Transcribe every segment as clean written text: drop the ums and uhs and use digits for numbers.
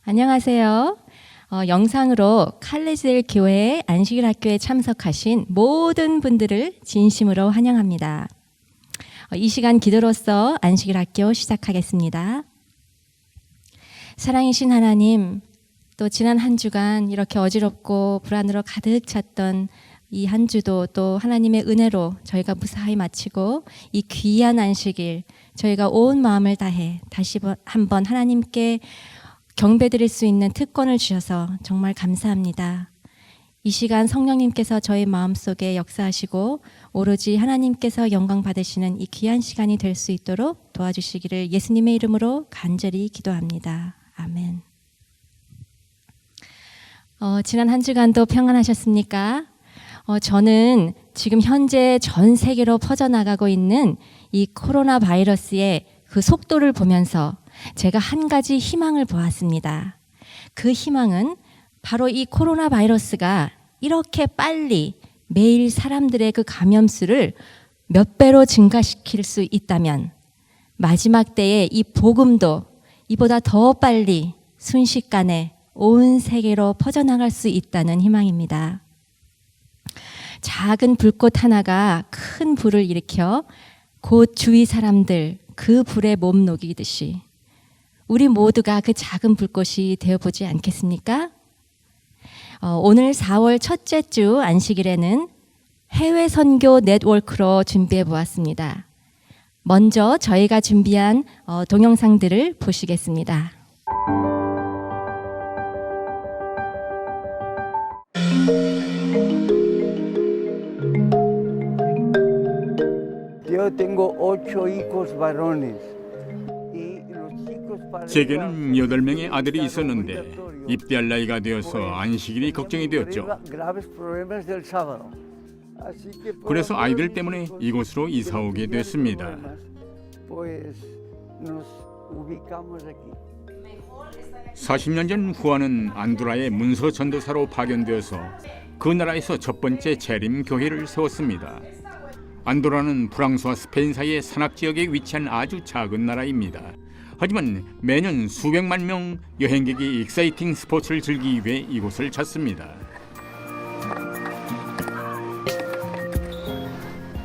안녕하세요. 영상으로 칼리지엘 교회 안식일 학교에 참석하신 모든 분들을 진심으로 환영합니다. 이 시간 기도로서 안식일 학교 시작하겠습니다. 사랑이신 하나님, 또 지난 한 주간 이렇게 어지럽고 불안으로 가득 찼던 이 한 주도 또 하나님의 은혜로 저희가 무사히 마치고 이 귀한 안식일 저희가 온 마음을 다해 다시 한번 하나님께 경배드릴 수 있는 특권을 주셔서 정말 감사합니다. 이 시간 성령님께서 저희 마음속에 역사하시고 오로지 하나님께서 영광 받으시는 이 귀한 시간이 될 수 있도록 도와주시기를 예수님의 이름으로 간절히 기도합니다. 아멘. 지난 한 주간도 평안하셨습니까? 저는 지금 현재 전 세계로 퍼져나가고 있는 이 코로나 바이러스의 그 속도를 보면서 제가 한 가지 희망을 보았습니다. 그 희망은 바로 이 코로나 바이러스가 이렇게 빨리 매일 사람들의 그 감염수를 몇 배로 증가시킬 수 있다면 마지막 때에 이 복음도 이보다 더 빨리 순식간에 온 세계로 퍼져나갈 수 있다는 희망입니다. 작은 불꽃 하나가 큰 불을 일으켜 곧 주위 사람들 그 불에 몸 녹이듯이 우리 모두가 그 작은 불꽃이 되어보지 않겠습니까? 오늘 4월 첫째 주 안식일에는 해외 선교 네트워크로 준비해 보았습니다. 먼저 저희가 준비한 동영상들을 보시겠습니다. Yo tengo 8 hijos varones. 제게는 8명의 아들이 있었는데 입대할 나이가 되어서 안식일이 걱정이 되었죠. 그래서 아이들 때문에 이곳으로 이사 오게 됐습니다. 40년 전 후아는 안두라의 문서 전도사로 파견되어서 그 나라에서 첫 번째 재림 교회를 세웠습니다. 안도라는 프랑스와 스페인 사이의 산악 지역에 위치한 아주 작은 나라입니다. 하지만 매년 수백만 명 여행객이 익사이팅 스포츠를 즐기기 위해 이곳을 찾습니다.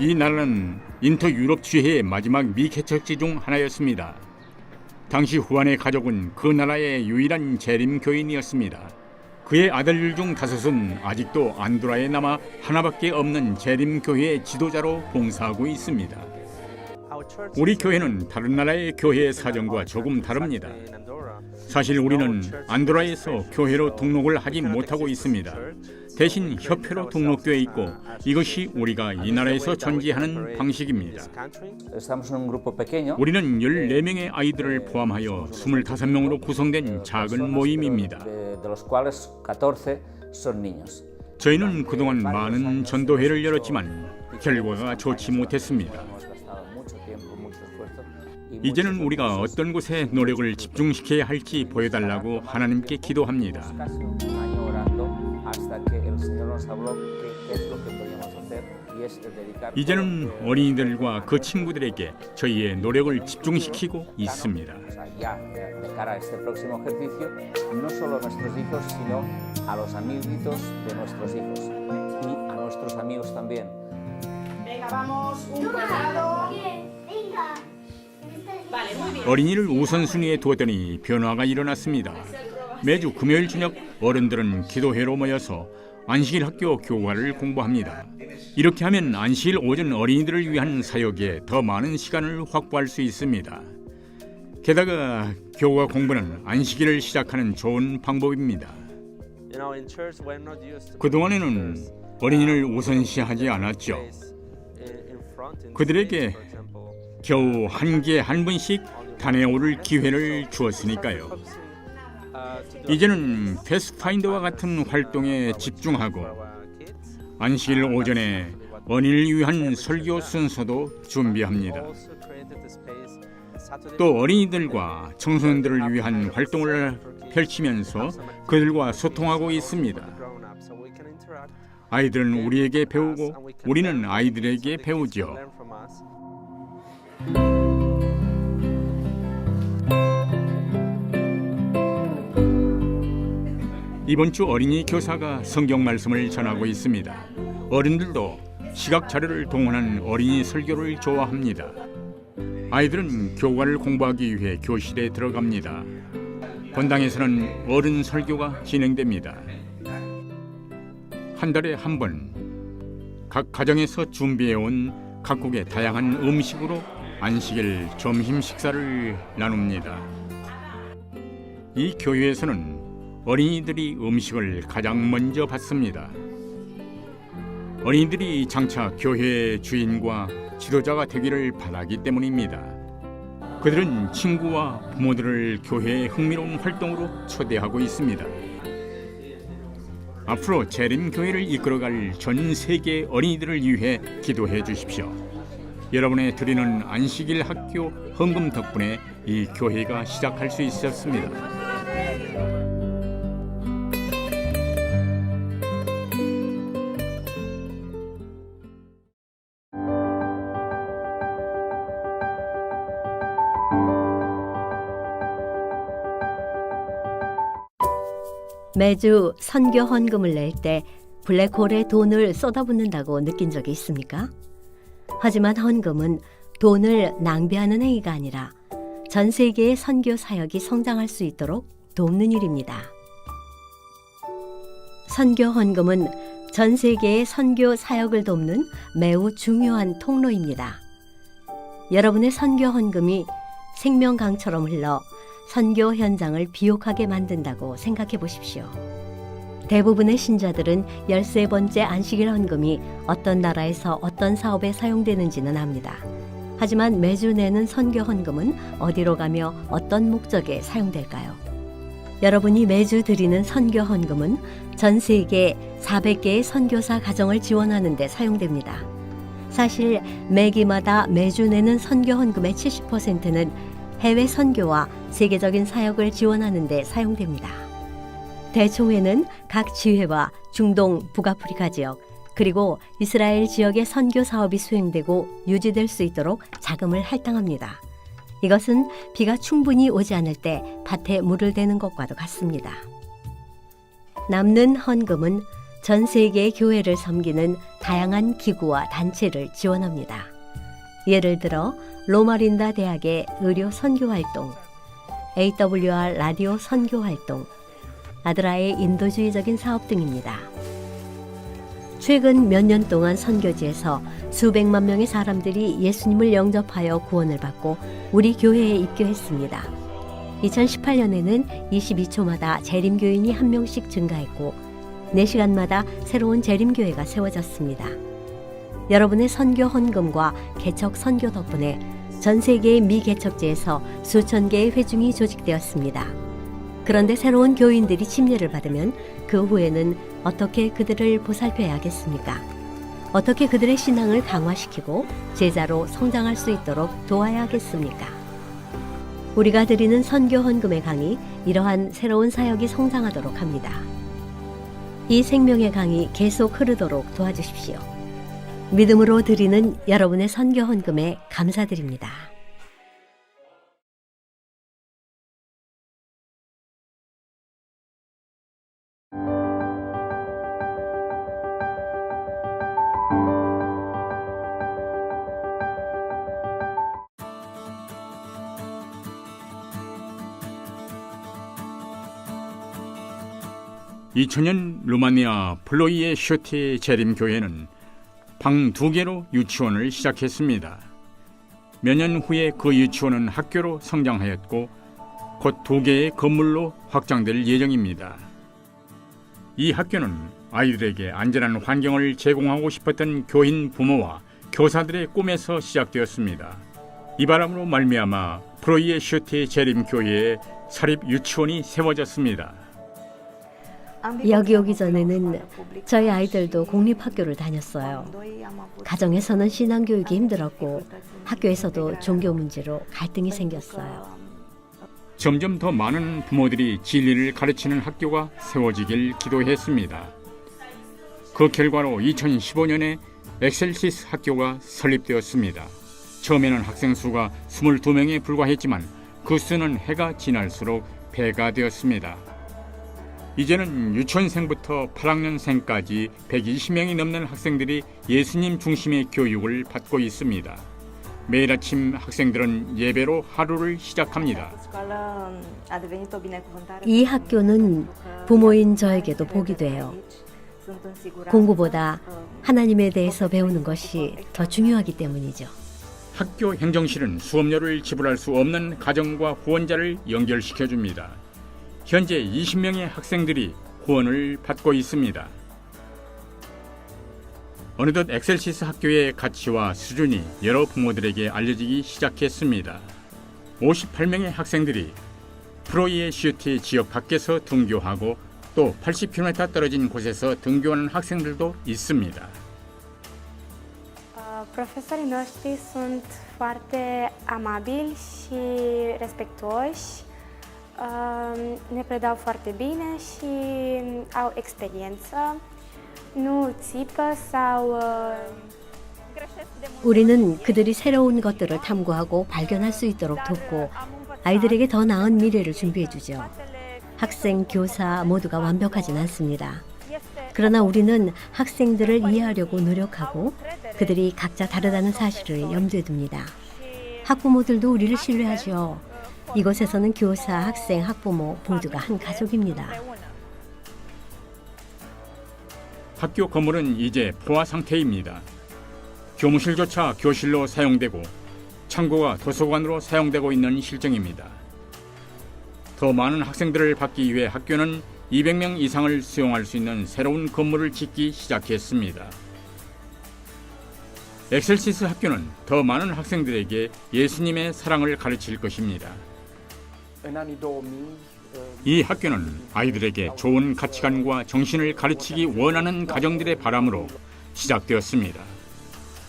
이 나라는 인터 유럽 지회의 마지막 미개척지 중 하나였습니다. 당시 후안의 가족은 그 나라의 유일한 재림 교인이었습니다. 그의 아들들 중 5은 아직도 안도라에 남아 하나밖에 없는 재림 교회의 지도자로 봉사하고 있습니다. 우리 교회는 다른 나라의 교회의 사정과 조금 다릅니다. 사실 우리는 안도라에서 교회로 등록을 하지 못하고 있습니다. 대신 협회로 등록되어 있고 이것이 우리가 이 나라에서 존재하는 방식입니다. 우리는 14명의 아이들을 포함하여 25명으로 구성된 작은 모임입니다. 저희는 그동안 많은 전도회를 열었지만 결과가 좋지 못했습니다. 이제는 우리가 어떤 곳에 노력을 집중시켜야 할지 보여달라고 하나님께 기도합니다. 이제는 어린이들과 그 친구들에게 저희의 노력을 집중시키고 있습니다. 어린이를 우선순위에 두었더니 변화가 일어났습니다. 매주 금요일 저녁 어른들은 기도회로 모여서 안식일 학교 교과를 공부합니다. 이렇게 하면 안식일 오전 어린이들을 위한 사역에 더 많은 시간을 확보할 수 있습니다. 게다가 교과 공부는 안식일을 시작하는 좋은 방법입니다. 그동안에는 어린이를 우선시하지 않았죠. 그들에게 겨우 한 개에 한 번씩 단에 오를 기회를 주었으니까요. 이제는 패스파인더와 같은 활동에 집중하고 안식일 오전에 어린이를 위한 설교 순서도 준비합니다. 또 어린이들과 청소년들을 위한 활동을 펼치면서 그들과 소통하고 있습니다. 아이들은 우리에게 배우고 우리는 아이들에게 배우죠. 이번 주 어린이 교사가 성경 말씀을 전하고 있습니다. 어른들도 시각 자료를 동원한 어린이 설교를 좋아합니다. 아이들은 교과를 공부하기 위해 교실에 들어갑니다. 본당에서는 어른 설교가 진행됩니다. 한 달에 한 번 각 가정에서 준비해온 각국의 다양한 음식으로 안식일 점심 식사를 나눕니다. 이 교회에서는 어린이들이 음식을 가장 먼저 받습니다. 어린이들이 장차 교회의 주인과 지도자가 되기를 바라기 때문입니다. 그들은 친구와 부모들을 교회의 흥미로운 활동으로 초대하고 있습니다. 앞으로 재림교회를 이끌어갈 전 세계 어린이들을 위해 기도해 주십시오. 여러분의 드리는 안식일 학교 헌금 덕분에 이 교회가 시작할 수 있었습니다. 매주 선교 헌금을 낼 때 블랙홀에 돈을 쏟아붓는다고 느낀 적이 있습니까? 하지만 헌금은 돈을 낭비하는 행위가 아니라 전 세계의 선교 사역이 성장할 수 있도록 돕는 일입니다. 선교 헌금은 전 세계의 선교 사역을 돕는 매우 중요한 통로입니다. 여러분의 선교 헌금이 생명강처럼 흘러 선교 현장을 비옥하게 만든다고 생각해 보십시오. 대부분의 신자들은 13번째 안식일 헌금이 어떤 나라에서 어떤 사업에 사용되는지는 압니다. 하지만 매주 내는 선교 헌금은 어디로 가며 어떤 목적에 사용될까요? 여러분이 매주 드리는 선교 헌금은 전 세계 400개의 선교사 가정을 지원하는 데 사용됩니다. 사실 매기마다 매주 내는 선교 헌금의 70%는 해외 선교와 세계적인 사역을 지원하는 데 사용됩니다. 대총회는 각 지회와 중동, 북아프리카 지역, 그리고 이스라엘 지역의 선교 사업이 수행되고 유지될 수 있도록 자금을 할당합니다. 이것은 비가 충분히 오지 않을 때 밭에 물을 대는 것과도 같습니다. 남는 헌금은 전 세계의 교회를 섬기는 다양한 기구와 단체를 지원합니다. 예를 들어 로마린다 대학의 의료 선교 활동, AWR 라디오 선교 활동, 아드라의 인도주의적인 사업 등입니다. 최근 몇 년 동안 선교지에서 수백만 명의 사람들이 예수님을 영접하여 구원을 받고 우리 교회에 입교했습니다. 2018년에는 22초마다 재림교인이 1명씩 증가했고 4시간마다 새로운 재림교회가 세워졌습니다. 여러분의 선교 헌금과 개척 선교 덕분에 전 세계의 미개척지에서 수천 개의 회중이 조직되었습니다. 그런데 새로운 교인들이 침례를 받으면 그 후에는 어떻게 그들을 보살펴야 하겠습니까? 어떻게 그들의 신앙을 강화시키고 제자로 성장할 수 있도록 도와야 하겠습니까? 우리가 드리는 선교 헌금의 강이 이러한 새로운 사역이 성장하도록 합니다. 이 생명의 강이 계속 흐르도록 도와주십시오. 믿음으로 드리는 여러분의 선교 헌금에 감사드립니다. (2000년) 루마니아 플로이의 슈티 재림교회는 방 2개로 유치원을 시작했습니다. 몇 년 후에 그 유치원은 학교로 성장하였고 곧 2개의 건물로 확장될 예정입니다. 이 학교는 아이들에게 안전한 환경을 제공하고 싶었던 교인 부모와 교사들의 꿈에서 시작되었습니다. 이 바람으로 말미암아 플로이의 슈티 재림교회에 사립 유치원이 세워졌습니다. 여기 오기 전에는 저희 아이들도 공립학교를 다녔어요. 가정에서는 신앙교육이 힘들었고 학교에서도 종교 문제로 갈등이 생겼어요. 점점 더 많은 부모들이 진리를 가르치는 학교가 세워지길 기도했습니다. 그 결과로 2015년에 엑셀시스 학교가 설립되었습니다. 처음에는 학생 수가 22명에 불과했지만 그 수는 해가 지날수록 배가 되었습니다. 이제는 유치원생부터 8학년생까지 120명이 넘는 학생들이 예수님 중심의 교육을 받고 있습니다. 매일 아침 학생들은 예배로 하루를 시작합니다. 이 학교는 부모인 저에게도 복이 돼요. 공부보다 하나님에 대해서 배우는 것이 더 중요하기 때문이죠. 학교 행정실은 수업료를 지불할 수 없는 가정과 후원자를 연결시켜 줍니다. 현재 20명의 학생들이 후원을 받고 있습니다. 어느덧 엑셀시스 학교의 가치와 수준이 여러 부모들에게 알려지기 시작했습니다. 58명의 학생들이 프로이에슈티 지역 밖에서 등교하고 또 80km 떨어진 곳에서 등교하는 학생들도 있습니다. Profesorii noștri sunt foarte amabili și respectuoși, ne predau foarte bine și au experiență, nu țipă sau 우리는 그들이 새로운 것들을 탐구하고 발견할 수 있도록 돕고 아이들에게 더 나은 미래를 준비해 주죠. 학생, 교사 모두가 완벽하진 않습니다. 그러나 우리는 학생들을 이해하려고 노력하고 그들이 각자 다르다는 사실을 염두에 둡니다. 학부모들도 우리를 신뢰하죠. 이곳에서는 교사, 학생, 학부모 모두가 한 가족입니다. 학교 건물은 이제 포화 상태입니다. 교무실조차 교실로 사용되고 창고가 도서관으로 사용되고 있는 실정입니다. 더 많은 학생들을 받기 위해 학교는 200명 이상을 수용할 수 있는 새로운 건물을 짓기 시작했습니다. 엑셀시스 학교는 더 많은 학생들에게 예수님의 사랑을 가르칠 것입니다. 이 학교는 아이들에게 좋은 가치관과 정신을 가르치기 원하는 가정들의 바람으로 시작되었습니다.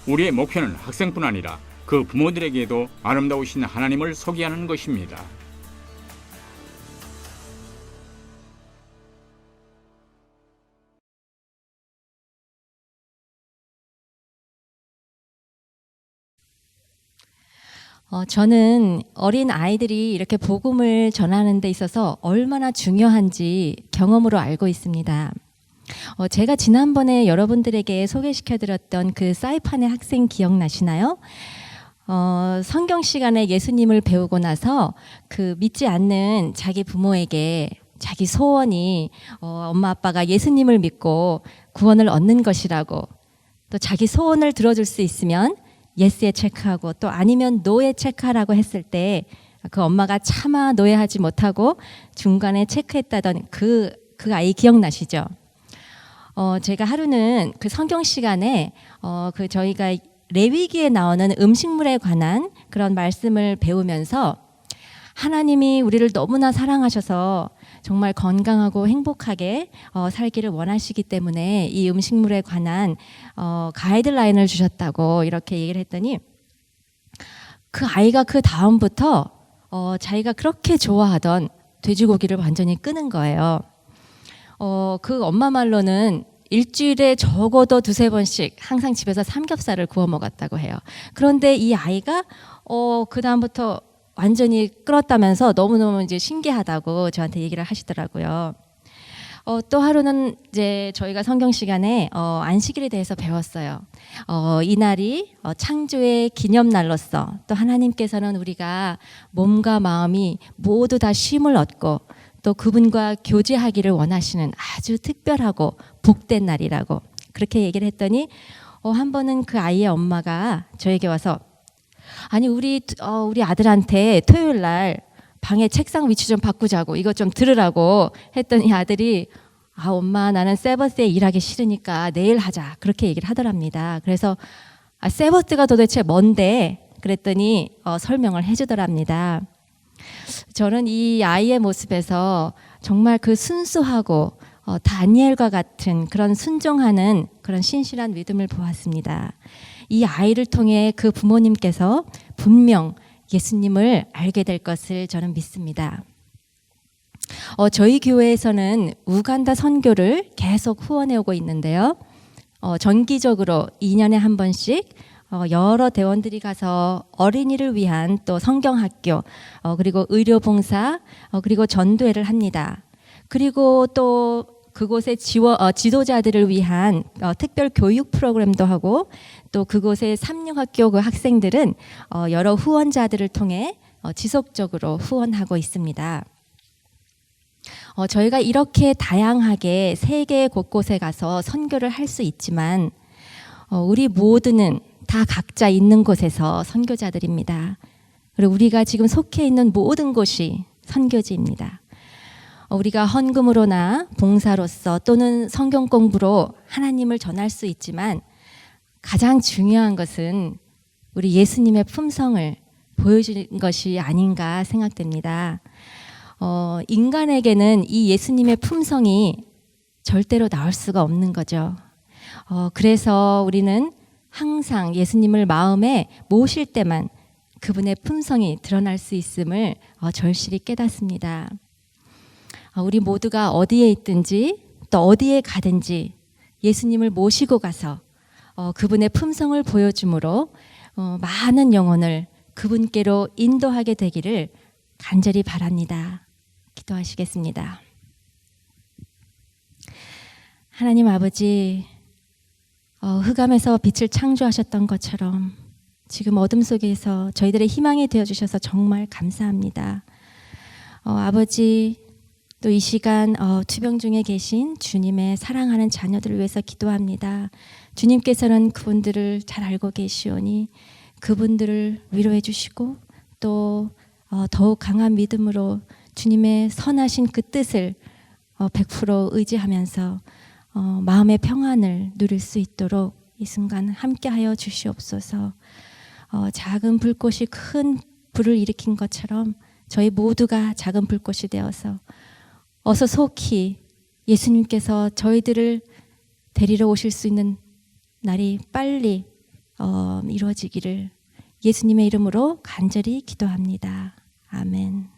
우리의 목표는 학생뿐 아니라 그 부모들에게도 아름다우신 하나님을 소개하는 것입니다. 저는 어린 아이들이 이렇게 복음을 전하는 데 있어서 얼마나 중요한지 경험으로 알고 있습니다. 제가 지난번에 여러분들에게 소개시켜드렸던 그 사이판의 학생 기억나시나요? 성경 시간에 예수님을 배우고 나서 그 믿지 않는 자기 부모에게 자기 소원이 엄마 아빠가 예수님을 믿고 구원을 얻는 것이라고, 또 자기 소원을 들어줄 수 있으면 예스에 체크하고 또 아니면 노에 체크하라고 했을 때 그 엄마가 차마 노예하지 못하고 중간에 체크했다던 그 아이 기억나시죠? 제가 하루는 그 성경 시간에 그 저희가 레위기에 나오는 음식물에 관한 그런 말씀을 배우면서 하나님이 우리를 너무나 사랑하셔서 정말 건강하고 행복하게 살기를 원하시기 때문에 이 음식물에 관한 가이드라인을 주셨다고 이렇게 얘기를 했더니 그 아이가 그 다음부터 자기가 그렇게 좋아하던 돼지고기를 완전히 끄는 거예요. 그 엄마 말로는 일주일에 적어도 2-3번씩 항상 집에서 삼겹살을 구워 먹었다고 해요. 그런데 이 아이가 그 다음부터 완전히 끌었다면서 너무너무 이제 신기하다고 저한테 얘기를 하시더라고요. 또 하루는 이제 저희가 성경 시간에 안식일에 대해서 배웠어요. 이날이 창조의 기념날로서 또 하나님께서는 우리가 몸과 마음이 모두 다 쉼을 얻고 또 그분과 교제하기를 원하시는 아주 특별하고 복된 날이라고 그렇게 얘기를 했더니 한 번은 그 아이의 엄마가 저에게 와서 아니 우리 아들한테 토요일 날 방에 책상 위치 좀 바꾸자고 이것 좀 들으라고 했더니 아들이 엄마 나는 세버스에 일하기 싫으니까 내일 하자 그렇게 얘기를 하더랍니다. 그래서 세버스가 도대체 뭔데 그랬더니 설명을 해주더랍니다. 저는 이 아이의 모습에서 정말 그 순수하고 다니엘과 같은 그런 순종하는 그런 신실한 믿음을 보았습니다. 이 아이를 통해 그 부모님께서 분명 예수님을 알게 될 것을 저는 믿습니다. 저희 교회에서는 우간다 선교를 계속 후원해 오고 있는데요. 정기적으로 2년에 한 번씩 여러 대원들이 가서 어린이를 위한 또 성경학교 그리고 의료봉사 그리고 전도회를 합니다. 그리고 또 그곳의 지도자들을 위한 특별 교육 프로그램도 하고 또 그곳의 삼육학교 그 학생들은 여러 후원자들을 통해 지속적으로 후원하고 있습니다. 저희가 이렇게 다양하게 세계 곳곳에 가서 선교를 할 수 있지만 우리 모두는 다 각자 있는 곳에서 선교자들입니다. 그리고 우리가 지금 속해 있는 모든 곳이 선교지입니다. 우리가 헌금으로나 봉사로서 또는 성경 공부로 하나님을 전할 수 있지만 가장 중요한 것은 우리 예수님의 품성을 보여주는 것이 아닌가 생각됩니다. 인간에게는 이 예수님의 품성이 절대로 나올 수가 없는 거죠. 그래서 우리는 항상 예수님을 마음에 모실 때만 그분의 품성이 드러날 수 있음을 절실히 깨닫습니다. 우리 모두가 어디에 있든지 또 어디에 가든지 예수님을 모시고 가서 그분의 품성을 보여줌으로 많은 영혼을 그분께로 인도하게 되기를 간절히 바랍니다. 기도하시겠습니다. 하나님 아버지, 흑암에서 빛을 창조하셨던 것처럼 지금 어둠 속에서 저희들의 희망이 되어주셔서 정말 감사합니다. 아버지, 또 이 시간 투병 중에 계신 주님의 사랑하는 자녀들을 위해서 기도합니다. 주님께서는 그분들을 잘 알고 계시오니 그분들을 위로해 주시고 또 더욱 강한 믿음으로 주님의 선하신 그 뜻을 100% 의지하면서 마음의 평안을 누릴 수 있도록 이 순간 함께하여 주시옵소서. 작은 불꽃이 큰 불을 일으킨 것처럼 저희 모두가 작은 불꽃이 되어서 어서 속히 예수님께서 저희들을 데리러 오실 수 있는 날이 빨리 이루어지기를 예수님의 이름으로 간절히 기도합니다. 아멘.